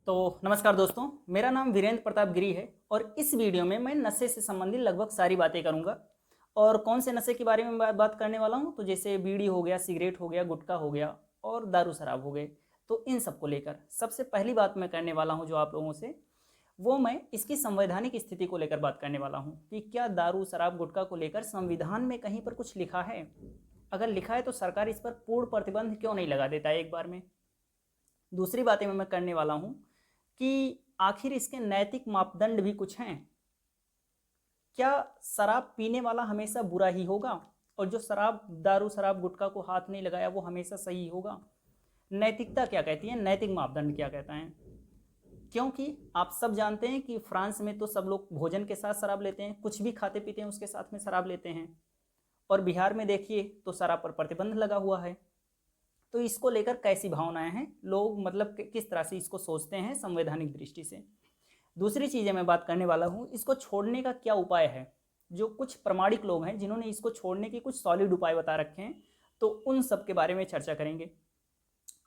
तो नमस्कार दोस्तों, मेरा नाम वीरेंद्र प्रताप गिरी है और इस वीडियो में मैं नशे से संबंधित लगभग सारी बातें करूंगा। और कौन से नशे के बारे में बात करने वाला हूं, तो जैसे बीड़ी हो गया, सिगरेट हो गया, गुटखा हो गया और दारू शराब हो गए। तो इन सबको लेकर सबसे पहली बात मैं करने वाला हूं जो आप लोगों से, वो मैं इसकी संवैधानिक स्थिति को लेकर बात करने वाला हूँ कि क्या दारू शराब गुटखा को लेकर संविधान में कहीं पर कुछ लिखा है। अगर लिखा है तो सरकार इस पर पूर्ण प्रतिबंध क्यों नहीं लगा देता है एक बार में। दूसरी बातें मैं करने वाला हूँ कि आखिर इसके नैतिक मापदंड भी कुछ हैं। क्या शराब पीने वाला हमेशा बुरा ही होगा और जो दारू शराब गुटखा को हाथ नहीं लगाया वो हमेशा सही होगा। नैतिकता क्या कहती है, नैतिक मापदंड क्या कहता है। क्योंकि आप सब जानते हैं कि फ्रांस में तो सब लोग भोजन के साथ शराब लेते हैं, कुछ भी खाते पीते हैं उसके साथ में शराब लेते हैं। और बिहार में देखिए तो शराब पर प्रतिबंध लगा हुआ है। तो इसको लेकर कैसी भावनाएं हैं, लोग मतलब किस तरह से इसको सोचते हैं संवैधानिक दृष्टि से। दूसरी चीज़ें मैं बात करने वाला हूँ, इसको छोड़ने का क्या उपाय है। जो कुछ प्रामाणिक लोग हैं जिन्होंने इसको छोड़ने के कुछ सॉलिड उपाय बता रखे हैं, तो उन सब के बारे में चर्चा करेंगे।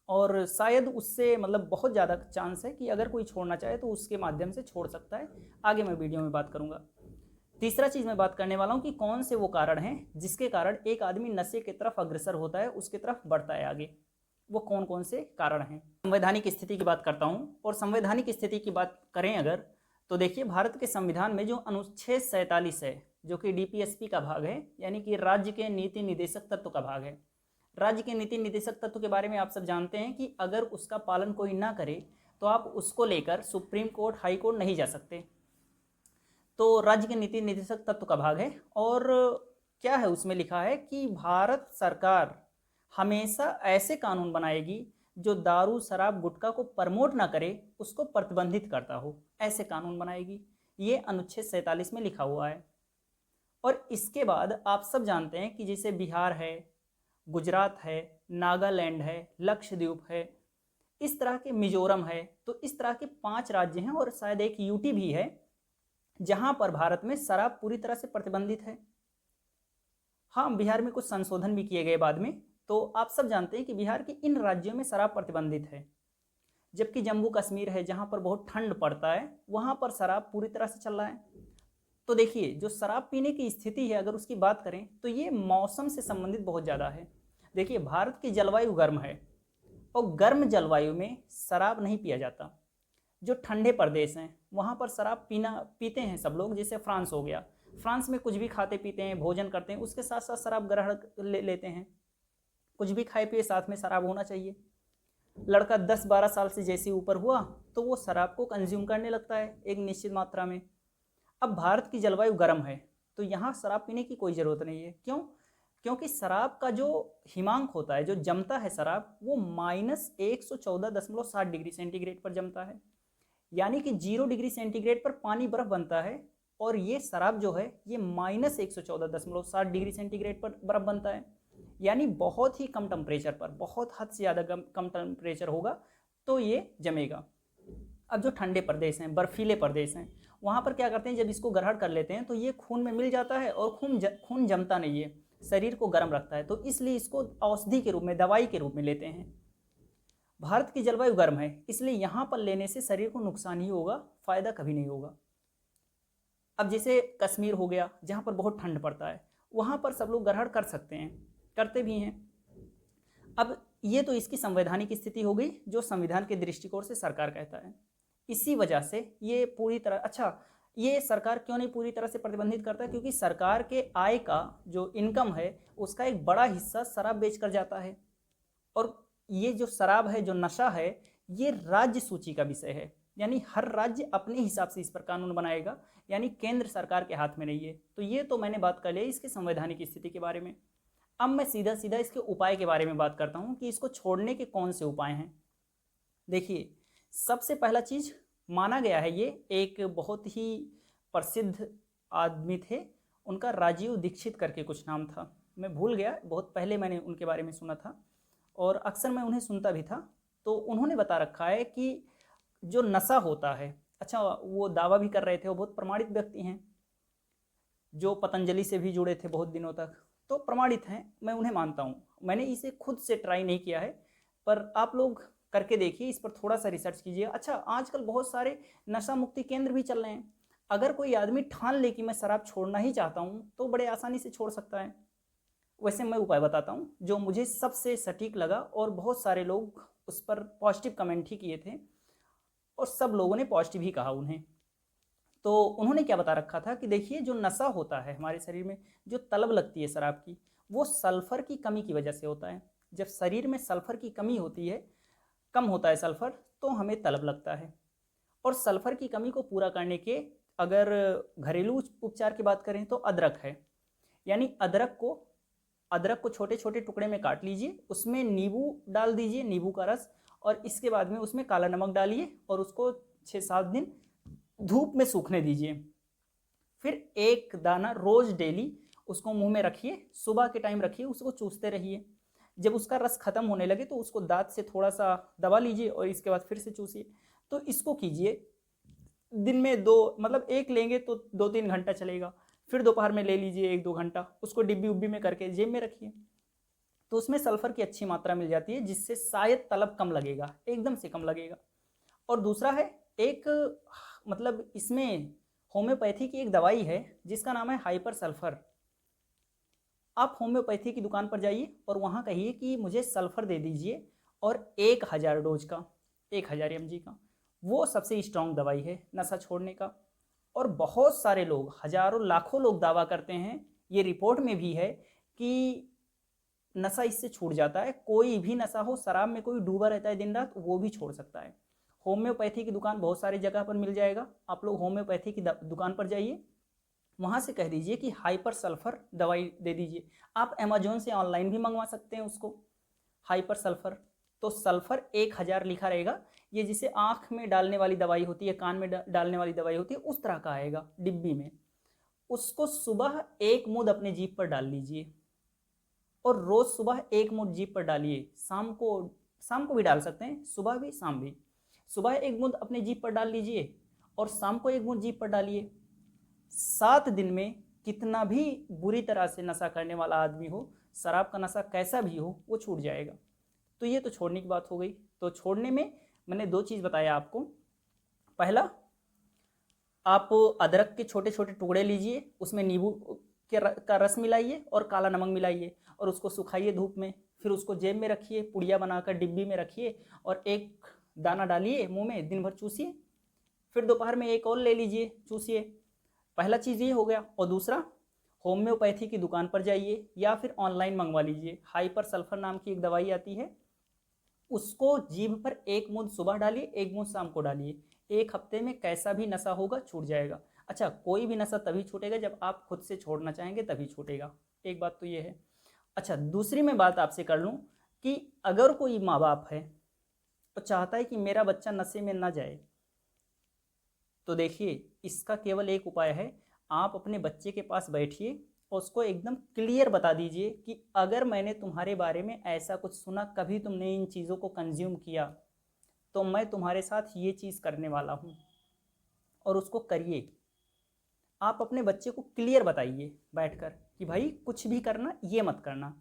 और शायद उससे मतलब बहुत ज़्यादा चांस है कि अगर कोई छोड़ना चाहे तो उसके माध्यम से छोड़ सकता है। आगे मैं वीडियो में बात करूँगा। तीसरा चीज़ मैं बात करने वाला हूँ कि कौन से वो कारण हैं जिसके कारण एक आदमी नशे की तरफ अग्रसर होता है, उसकी तरफ बढ़ता है आगे। वो कौन कौन से कारण हैं। संवैधानिक स्थिति की बात करता हूँ, और संवैधानिक स्थिति की बात करें अगर, तो देखिए भारत के संविधान में जो अनुच्छेद 47 है, जो कि डीपीएसपी का भाग है, यानी कि राज्य के नीति निदेशक तत्व का भाग है। राज्य के नीति निदेशक तत्व के बारे में आप सब जानते हैं कि अगर उसका पालन कोई ना करे तो आप उसको लेकर सुप्रीम कोर्ट, हाई कोर्ट नहीं जा सकते। तो राज्य के नीति निदेशक तत्व का भाग है। और क्या है उसमें लिखा है कि भारत सरकार हमेशा ऐसे कानून बनाएगी जो दारू शराब गुटखा को प्रमोट ना करे, उसको प्रतिबंधित करता हो, ऐसे कानून बनाएगी। ये अनुच्छेद 47 में लिखा हुआ है। और इसके बाद आप सब जानते हैं कि जैसे बिहार है, गुजरात है, नागालैंड है, लक्षद्वीप है, इस तरह के मिजोरम है, तो इस तरह के 5 राज्य हैं और शायद एक यूटी भी है जहां पर भारत में शराब पूरी तरह से प्रतिबंधित है। हाँ, बिहार में कुछ संशोधन भी किए गए बाद में। तो आप सब जानते हैं कि बिहार के इन राज्यों में शराब प्रतिबंधित है, जबकि जम्मू कश्मीर है जहां पर बहुत ठंड पड़ता है, वहां पर शराब पूरी तरह से चल रहा है। तो देखिए जो शराब पीने की स्थिति है अगर उसकी बात करें तो ये मौसम से संबंधित बहुत ज़्यादा है। देखिए भारत की जलवायु गर्म है और गर्म जलवायु में शराब नहीं पिया जाता। जो ठंडे प्रदेश हैं वहाँ पर शराब पीते हैं सब लोग, जैसे फ्रांस हो गया, फ्रांस में कुछ भी खाते पीते हैं, भोजन करते हैं, उसके साथ साथ शराब ग्रहण लेते हैं। कुछ भी खाए पिए साथ में शराब होना चाहिए। लड़का 10-12 साल से जैसे ऊपर हुआ तो वो शराब को कंज्यूम करने लगता है एक निश्चित मात्रा में। अब भारत की जलवायु गर्म है तो यहाँ शराब पीने की कोई ज़रूरत नहीं है। क्यों? क्योंकि शराब का जो हिमांक होता है, जो जमता है शराब, वो -114.7 डिग्री सेंटीग्रेड पर जमता है। यानी कि 0 डिग्री सेंटीग्रेड पर पानी बर्फ बनता है, और ये शराब जो है ये -114.7 डिग्री सेंटीग्रेड पर बर्फ बनता है। यानी बहुत ही कम टेम्परेचर पर, बहुत हद से ज़्यादा कम टेम्परेचर होगा तो ये जमेगा। अब जो ठंडे प्रदेश हैं, बर्फीले प्रदेश हैं, वहाँ पर क्या करते हैं, जब इसको ग्रहण कर लेते हैं तो ये खून में मिल जाता है और खून जमता नहीं है, शरीर को गर्म रखता है, तो इसलिए इसको औषधि के रूप में, दवाई के रूप में लेते हैं। भारत की जलवायु गर्म है इसलिए यहाँ पर लेने से शरीर को नुकसान ही होगा, फायदा कभी नहीं होगा। अब जैसे कश्मीर हो गया जहाँ पर बहुत ठंड पड़ता है, वहाँ पर सब लोग ग्रहण कर सकते हैं, करते भी हैं। अब ये तो इसकी संवैधानिक स्थिति हो गई जो संविधान के दृष्टिकोण से सरकार कहता है। इसी वजह से ये पूरी तरह, अच्छा ये सरकार क्यों नहीं पूरी तरह से प्रतिबंधित करता है, क्योंकि सरकार के आय का जो इनकम है उसका एक बड़ा हिस्सा शराब बेचकर जाता है। और ये जो शराब है, जो नशा है, ये राज्य सूची का विषय है, यानी हर राज्य अपने हिसाब से इस पर कानून बनाएगा, यानी केंद्र सरकार के हाथ में नहीं है। तो ये तो मैंने बात कर ली इसकी संवैधानिक स्थिति के बारे में। अब मैं सीधा सीधा इसके उपाय के बारे में बात करता हूँ कि इसको छोड़ने के कौन से उपाय हैं। देखिए सबसे पहला चीज़ माना गया है, ये एक बहुत ही प्रसिद्ध आदमी थे, उनका राजीव दीक्षित करके कुछ नाम था, मैं भूल गया, बहुत पहले मैंने उनके बारे में सुना था और अक्सर मैं उन्हें सुनता भी था। तो उन्होंने बता रखा है कि जो नशा होता है, अच्छा वो दावा भी कर रहे थे, वो बहुत प्रमाणित व्यक्ति हैं जो पतंजलि से भी जुड़े थे बहुत दिनों तक, तो प्रमाणित हैं, मैं उन्हें मानता हूँ। मैंने इसे खुद से ट्राई नहीं किया है, पर आप लोग करके देखिए, इस पर थोड़ा सा रिसर्च कीजिए। अच्छा, आजकल बहुत सारे नशा मुक्ति केंद्र भी चल रहे हैं। अगर कोई आदमी ठान ले कि मैं शराब छोड़ना ही चाहता हूँ तो बड़े आसानी से छोड़ सकता है। वैसे मैं उपाय बताता हूँ जो मुझे सबसे सटीक लगा, और बहुत सारे लोग उस पर पॉजिटिव कमेंट ही किए थे और सब लोगों ने पॉजिटिव ही कहा उन्हें। तो उन्होंने क्या बता रखा था कि देखिए, जो नशा होता है हमारे शरीर में, जो तलब लगती है शराब की, वो सल्फर की कमी की वजह से होता है। जब शरीर में सल्फर की कमी होती है, कम होता है सल्फर, तो हमें तलब लगता है। और सल्फर की कमी को पूरा करने के अगर घरेलू उपचार की बात करें तो अदरक है। यानी अदरक को छोटे छोटे टुकड़े में काट लीजिए, उसमें नींबू डाल दीजिए, नींबू का रस, और इसके बाद में उसमें काला नमक डालिए और उसको 6-7 दिन धूप में सूखने दीजिए। फिर एक दाना रोज डेली उसको मुंह में रखिए, सुबह के टाइम रखिए, उसको चूसते रहिए। जब उसका रस खत्म होने लगे तो उसको दांत से थोड़ा सा दबा लीजिए और इसके बाद फिर से चूसिए। तो इसको कीजिए दिन में दो, मतलब एक लेंगे तो 2-3 घंटा चलेगा। फिर दोपहर में ले लीजिए 1-2 घंटा, उसको डिब्बी उब्बी में करके जेब में रखिए। तो उसमें सल्फर की अच्छी मात्रा मिल जाती है, जिससे शायद तलब कम लगेगा, एकदम से कम लगेगा। और दूसरा है एक, मतलब इसमें होम्योपैथी की एक दवाई है जिसका नाम है हाइपर सल्फर। आप होम्योपैथी की दुकान पर जाइए और वहाँ कहिए कि मुझे सल्फर दे दीजिए, और 1000 डोज का, 1000 mg का, वो सबसे स्ट्रांग दवाई है नशा छोड़ने का। और बहुत सारे लोग, हजारों लाखों लोग दावा करते हैं, ये रिपोर्ट में भी है कि नशा इससे छूट जाता है। कोई भी नशा हो, शराब में कोई डूबा रहता है दिन रात, वो भी छोड़ सकता है। होम्योपैथी की दुकान बहुत सारी जगह पर मिल जाएगा। आप लोग होम्योपैथी की दुकान पर जाइए, वहाँ से कह दीजिए कि हाइपर सल्फर दवाई दे दीजिए। आप अमेजोन से ऑनलाइन भी मंगवा सकते हैं उसको, हाइपर सल्फर। तो सल्फर 1000 लिखा रहेगा। ये जिसे आँख में डालने वाली दवाई होती है, कान में डालने वाली दवाई होती है, उस तरह का आएगा डिब्बी में। उसको सुबह एक मूंद अपने जीभ पर डाल लीजिए, और रोज सुबह एक मूंद जीभ पर डालिए। शाम को भी डाल सकते हैं, सुबह भी शाम भी। सुबह एक बूंद अपने जीभ पर डाल लीजिए और शाम को एक बूंद जीभ पर डालिए। 7 दिन में कितना भी बुरी तरह से नशा करने वाला आदमी हो, शराब का नशा कैसा भी हो, वो छूट जाएगा। तो ये तो छोड़ने की बात हो गई। तो छोड़ने में मैंने 2 चीज़ बताया आपको। पहला, आप अदरक के छोटे छोटे टुकड़े लीजिए, उसमें नींबू का रस मिलाइए और काला नमक मिलाइए, और उसको सुखाइए धूप में। फिर उसको जेब में रखिए, पुड़िया बनाकर डिब्बी में रखिए, और एक दाना डालिए मुंह में, दिन भर चूसिए। फिर दोपहर में एक और ले लीजिए, चूसिए। पहला चीज़ ये हो गया। और दूसरा, होम्योपैथी की दुकान पर जाइए या फिर ऑनलाइन मंगवा लीजिए। हाइपर सल्फर नाम की एक दवाई आती है, उसको जीभ पर एक बूंद सुबह डालिए, एक बूंद शाम को डालिए। 1 हफ्ते में कैसा भी नशा होगा छूट जाएगा। अच्छा, कोई भी नशा तभी छूटेगा जब आप खुद से छोड़ना चाहेंगे, तभी छूटेगा। एक बात तो ये है। अच्छा, दूसरी मैं बात आपसे कर लूँ कि अगर कोई माँ बाप है तो चाहता है कि मेरा बच्चा नशे में ना जाए, तो देखिए, इसका केवल एक उपाय है। आप अपने बच्चे के पास बैठिए और उसको एकदम क्लियर बता दीजिए कि अगर मैंने तुम्हारे बारे में ऐसा कुछ सुना, कभी तुमने इन चीज़ों को कंज्यूम किया, तो मैं तुम्हारे साथ ये चीज़ करने वाला हूँ, और उसको करिए। आप अपने बच्चे को क्लियर बताइए बैठकर कि भाई कुछ भी करना, ये मत करना,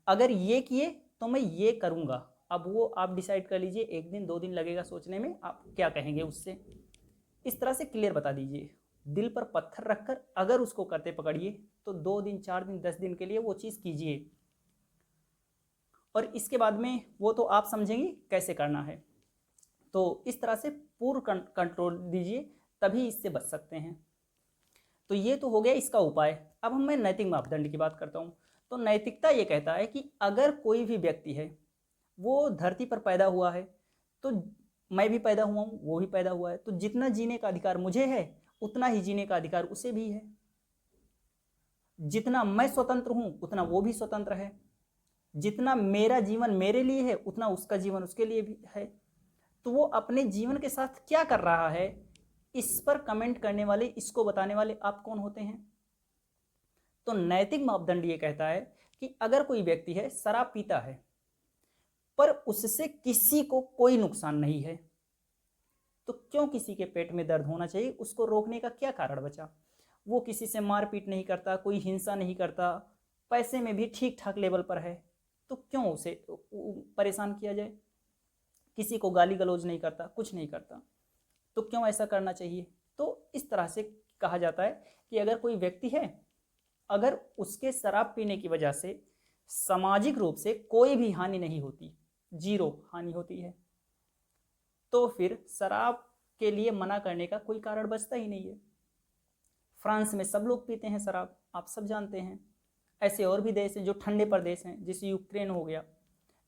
अगर ये किए तो मैं ये करूँगा। अब वो आप डिसाइड कर लीजिए, 1 दिन 2 दिन लगेगा सोचने में, आप क्या कहेंगे उससे। इस तरह से क्लियर बता दीजिए, दिल पर पत्थर रखकर। अगर उसको करते पकड़िए तो 2 दिन 4 दिन 10 दिन के लिए वो चीज़ कीजिए, और इसके बाद में वो तो आप समझेंगे कैसे करना है। तो इस तरह से पूर्ण कंट्रोल दीजिए, तभी इससे बच सकते हैं। तो ये तो हो गया इसका उपाय। अब मैं नैतिक मापदंड की बात करता हूँ। तो नैतिकता ये कहता है कि अगर कोई भी व्यक्ति है, वो धरती पर पैदा हुआ है, तो मैं भी पैदा हुआ हूँ, वो भी पैदा हुआ है, तो जितना जीने का अधिकार मुझे है, उतना ही जीने का अधिकार उसे भी है। जितना मैं स्वतंत्र हूँ, उतना वो भी स्वतंत्र है। जितना मेरा जीवन मेरे लिए है, उतना उसका जीवन उसके लिए भी है। तो वो अपने जीवन के साथ क्या कर रहा है, इस पर कमेंट करने वाले, इसको बताने वाले आप कौन होते हैं। तो नैतिक मापदंड ये कहता है कि अगर कोई व्यक्ति है, शराब पीता है, पर उससे किसी को कोई नुकसान नहीं है, तो क्यों किसी के पेट में दर्द होना चाहिए, उसको रोकने का क्या कारण बचा। वो किसी से मारपीट नहीं करता, कोई हिंसा नहीं करता, पैसे में भी ठीक ठाक लेवल पर है, तो क्यों उसे परेशान किया जाए। किसी को गाली गलौज नहीं करता, कुछ नहीं करता, तो क्यों ऐसा करना चाहिए। तो इस तरह से कहा जाता है कि अगर कोई व्यक्ति है, अगर उसके शराब पीने की वजह से सामाजिक रूप से कोई भी हानि नहीं होती, जीरो हानि होती है, तो फिर शराब के लिए मना करने का कोई कारण बचता ही नहीं है। फ्रांस में सब लोग पीते हैं शराब, आप सब जानते हैं। ऐसे और भी देश हैं जो ठंडे प्रदेश हैं, जैसे यूक्रेन हो गया,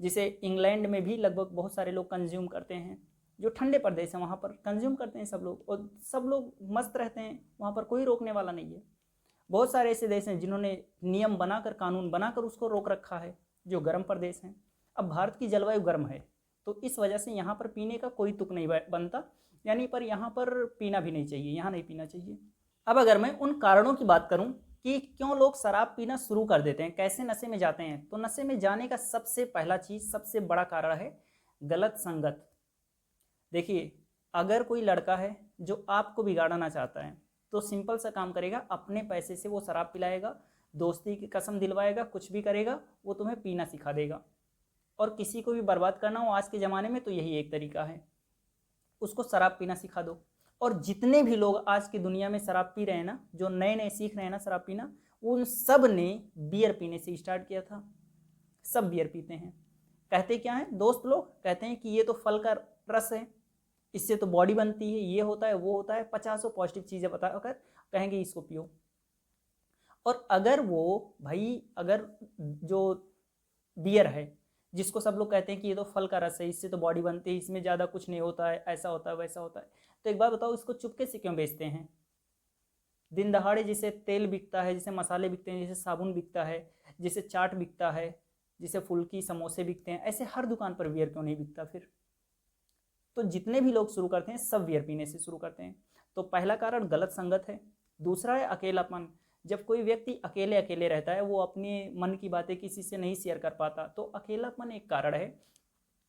जिसे इंग्लैंड में भी लगभग बहुत सारे लोग कंज्यूम करते हैं। जो ठंडे प्रदेश हैं वहाँ पर कंज्यूम करते हैं सब लोग, और सब लोग मस्त रहते हैं, वहाँ पर कोई रोकने वाला नहीं है। बहुत सारे ऐसे देश हैं जिन्होंने नियम बनाकर, कानून बनाकर उसको रोक रखा है, जो गर्म प्रदेश हैं। अब भारत की जलवायु गर्म है, तो इस वजह से यहाँ पर पीने का कोई तुक नहीं बनता, यानी पर यहाँ पर पीना भी नहीं चाहिए, यहाँ नहीं पीना चाहिए। अब अगर मैं उन कारणों की बात करूं कि क्यों लोग शराब पीना शुरू कर देते हैं, कैसे नशे में जाते हैं, तो नशे में जाने का सबसे पहला चीज़, सबसे बड़ा कारण है गलत संगत। देखिए, अगर कोई लड़का है जो आपको बिगाड़ना चाहता है, तो सिंपल सा काम करेगा, अपने पैसे से वो शराब पिलाएगा, दोस्ती की कसम दिलवाएगा, कुछ भी करेगा, वो तुम्हें पीना सिखा देगा। और किसी को भी बर्बाद करना हो आज के ज़माने में तो यही एक तरीका है, उसको शराब पीना सिखा दो। और जितने भी लोग आज की दुनिया में शराब पी रहे हैं ना, जो नए नए सीख रहे हैं ना शराब पीना, उन सब ने बियर पीने से स्टार्ट किया था। सब बियर पीते हैं। कहते क्या है दोस्त लोग, कहते हैं कि ये तो फल का रस है, इससे तो बॉडी बनती है, ये होता है, वो होता है, 50 पॉजिटिव चीज़ें बताकर कहेंगे इसको पियो। और अगर वो भाई, अगर जो बियर है, जिसको सब लोग कहते हैं कि ये तो फल का रस है, इससे तो बॉडी बनती है, इसमें ज़्यादा कुछ नहीं होता है, ऐसा होता है, वैसा होता है, तो एक बात बताओ, इसको चुपके से क्यों बेचते हैं। दिन दहाड़े जिसे तेल बिकता है, जिसे मसाले बिकते हैं, जिसे साबुन बिकता है, जिसे चाट बिकता है, जिसे फुल्की समोसे बिकते हैं, ऐसे हर दुकान पर बियर क्यों नहीं बिकता फिर। तो जितने भी लोग शुरू करते हैं सब बियर पीने से शुरू करते हैं। तो पहला कारण गलत संगत है। दूसरा है अकेलापन। जब कोई व्यक्ति अकेले अकेले रहता है, वो अपने मन की बातें किसी से नहीं शेयर कर पाता, तो अकेलापन एक कारण है।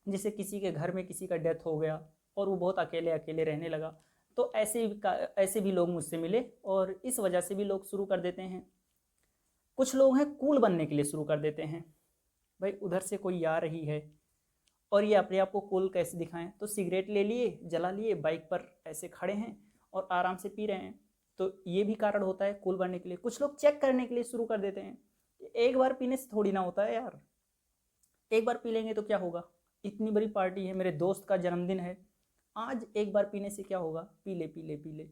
जैसे किसी के घर में किसी का डेथ हो गया और वो बहुत अकेले अकेले रहने लगा, तो ऐसे भी लोग मुझसे मिले और इस वजह से भी लोग शुरू कर देते हैं। कुछ लोग हैं कूल बनने के लिए शुरू कर देते हैं। भाई उधर से कोई आ रही है और ये अपने आप को कूल कैसे दिखाएं, तो सिगरेट ले लिए, जला लिए, बाइक पर ऐसे खड़े हैं और आराम से पी रहे हैं, तो ये भी कारण होता है कूल बनने के लिए। कुछ लोग चेक करने के लिए शुरू कर देते हैं। एक बार पीने से थोड़ी ना होता है यार, एक बार पी लेंगे तो क्या होगा, इतनी बड़ी पार्टी है, मेरे दोस्त का जन्मदिन है, आज एक बार पीने से क्या होगा, पी ले पी ले पी ले।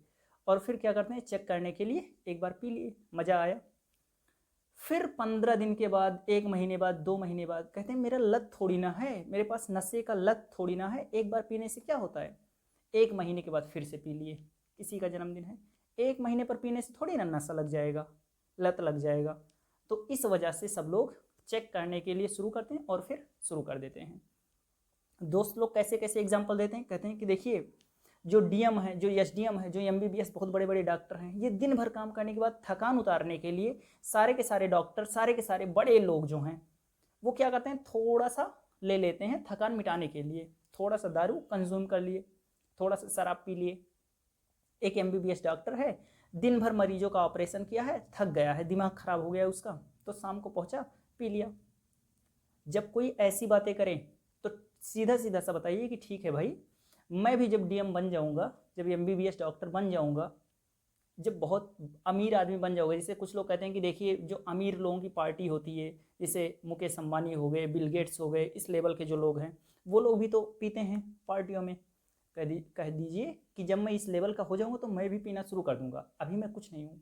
और फिर क्या करते हैं, चेक करने के लिए एक बार पी लिए, मज़ा आया, फिर 15 दिन के बाद, 1 महीने बाद, 2 महीने बाद कहते हैं मेरा लत थोड़ी ना है, मेरे पास नशे का लत थोड़ी ना है, एक बार पीने से क्या होता है। 1 महीने के बाद फिर से पी लिए, किसी का जन्मदिन है, 1 महीने पर पीने से थोड़ी ना नशा लग जाएगा, लत लग जाएगा। तो इस वजह से सब लोग चेक करने के लिए शुरू करते हैं और फिर शुरू कर देते हैं। दोस्त लोग कैसे कैसे एग्जाम्पल देते हैं, कहते हैं कि देखिए जो डीएम है, जो एसडीएम है, जो एमबीबीएस, बहुत बड़े बड़े डॉक्टर हैं, ये दिन भर काम करने के बाद थकान उतारने के लिए सारे के सारे डॉक्टर, सारे के सारे बड़े लोग जो हैं, वो क्या करते हैं, थोड़ा सा ले लेते हैं थकान मिटाने के लिए, थोड़ा सा दारू कंज्यूम कर लिए, थोड़ा सा शराब पी लिए। एक एमबीबीएस डॉक्टर है, दिन भर मरीजों का ऑपरेशन किया है, थक गया है, दिमाग खराब हो गया है उसका, तो शाम को पहुंचा, पी लिया। जब कोई ऐसी बातें करे तो सीधा सीधा सा बताइए कि ठीक है भाई, मैं भी जब डीएम बन जाऊंगा, जब एमबीबीएस डॉक्टर बन जाऊंगा, जब बहुत अमीर आदमी बन जाओगे, जैसे कुछ लोग कहते हैं कि देखिए जो अमीर लोगों की पार्टी होती है, जैसे मुकेश अंबानी हो गए, बिल गेट्स हो गए, इस लेवल के जो लोग हैं, वो लोग भी तो पीते हैं पार्टियों में। कह दीजिए कि जब मैं इस लेवल का हो जाऊंगा तो मैं भी पीना शुरू कर दूंगा, अभी मैं कुछ नहीं हूँ।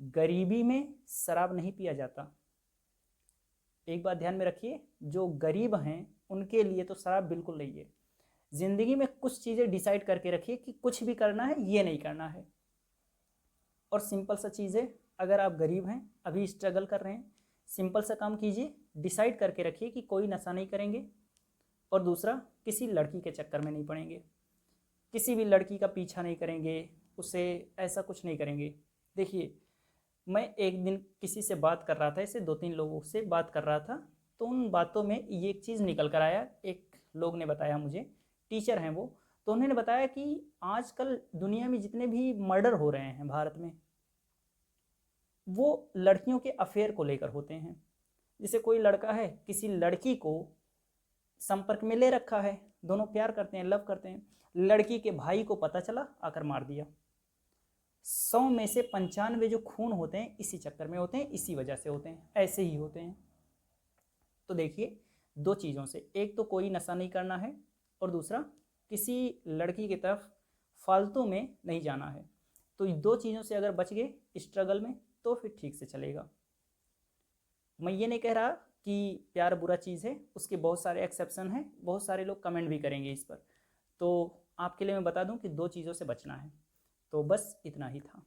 गरीबी में शराब नहीं पिया जाता, एक बात ध्यान में रखिए, जो गरीब हैं उनके लिए तो शराब बिल्कुल नहीं है। ज़िंदगी में कुछ चीज़ें डिसाइड करके रखिए कि कुछ भी करना है, ये नहीं करना है। और सिंपल सा चीज़ है, अगर आप गरीब हैं, अभी स्ट्रगल कर रहे हैं, सिंपल सा काम कीजिए, डिसाइड करके रखिए कि कोई नशा नहीं करेंगे, और दूसरा किसी लड़की के चक्कर में नहीं पड़ेंगे, किसी भी लड़की का पीछा नहीं करेंगे, उसे ऐसा कुछ नहीं करेंगे। देखिए मैं एक दिन किसी से बात कर रहा था, ऐसे 2-3 लोगों से बात कर रहा था, तो उन बातों में ये एक चीज़ निकल कर आया। एक लोग ने बताया मुझे, टीचर हैं वो, तो उन्होंने बताया कि आजकल दुनिया में जितने भी मर्डर हो रहे हैं भारत में, वो लड़कियों के अफेयर को लेकर होते हैं। जैसे कोई लड़का है, किसी लड़की को संपर्क में ले रखा है, दोनों प्यार करते हैं, लव करते हैं। लड़की के भाई को पता चला, आकर मार दिया। 100 में से 95 जो खून होते हैं इसी चक्कर में होते हैं, इसी वजह से होते हैं, ऐसे ही होते हैं। तो देखिए, दो चीज़ों से, एक तो कोई नशा नहीं करना है और दूसरा किसी लड़की की तरफ फालतू में नहीं जाना है। तो दो चीज़ों से अगर बच गए स्ट्रगल में तो फिर ठीक से चलेगा। मैं ये नहीं कह रहा कि प्यार बुरा चीज़ है, उसके बहुत सारे एक्सेप्शन हैं, बहुत सारे लोग कमेंट भी करेंगे इस पर। तो आपके लिए मैं बता दूं कि दो चीज़ों से बचना है। तो बस इतना ही था।